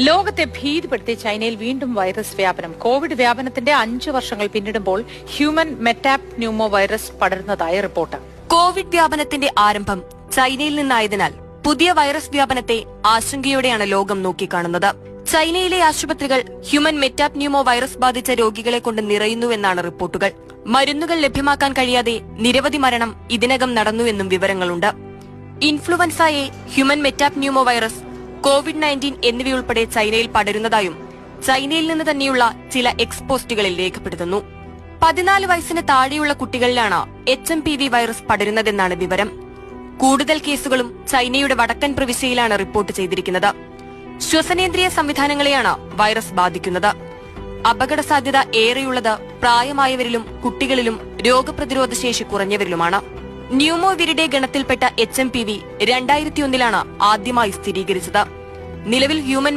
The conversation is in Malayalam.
ലോകത്തെ ഭീതിപ്പെടുത്തി ചൈനയിൽ വീണ്ടും വൈറസ് വ്യാപനം. കോവിഡ് വ്യാപനത്തിന്റെ 5 വർഷങ്ങൾ പിന്നിടുമ്പോൾ ഹ്യൂമൻ മെറ്റാപ്ന്യൂമോ വൈറസ് പടരുന്നതായി റിപ്പോർട്ട്. കോവിഡ് വ്യാപനത്തിന്റെ ആരംഭം ചൈനയിൽ നിന്നായതിനാൽ പുതിയ വൈറസ് വ്യാപനത്തെ ആശങ്കയോടെയാണ് ലോകം നോക്കിക്കാണുന്നത്. ചൈനയിലെ ആശുപത്രികൾ ഹ്യൂമൻ മെറ്റാപ്ന്യൂമോ വൈറസ് ബാധിച്ച രോഗികളെ കൊണ്ട് നിറയുന്നുവെന്നാണ് റിപ്പോർട്ടുകൾ. മരുന്നുകൾ ലഭ്യമാക്കാൻ കഴിയാതെ നിരവധി മരണം ഇതിനകം നടന്നുവെന്നും വിവരങ്ങളുണ്ട്. Influenza A, human metapneumo virus, COVID-19 എന്നിവയുൾപ്പെടെ ചൈനയിൽ പടരുന്നതായും ചൈനയിൽ നിന്ന് തന്നെയുള്ള ചില എക്സ്പോസ്റ്റുകളിൽ രേഖപ്പെടുത്തുന്നു. 14 വയസ്സിന് താഴെയുള്ള കുട്ടികളിലാണ് HMPV വൈറസ് പടരുന്നതെന്നാണ് വിവരം. കൂടുതൽ കേസുകളും ചൈനയുടെ വടക്കൻ പ്രവിശ്യയിലാണ് റിപ്പോർട്ട് ചെയ്തിരിക്കുന്നത്. ശ്വസനേന്ദ്രിയ സംവിധാനങ്ങളെയാണ് വൈറസ് ബാധിക്കുന്നത്. അപകട സാധ്യത ഏറെയുള്ളത് പ്രായമായവരിലും കുട്ടികളിലും രോഗപ്രതിരോധ ശേഷി കുറഞ്ഞവരിലുമാണ്. ന്യൂമോവിരിഡെ ഗണത്തിൽപ്പെട്ട HMPV 2001 ആദ്യമായി സ്ഥിരീകരിച്ചത്. നിലവിൽ ഹ്യൂമൻ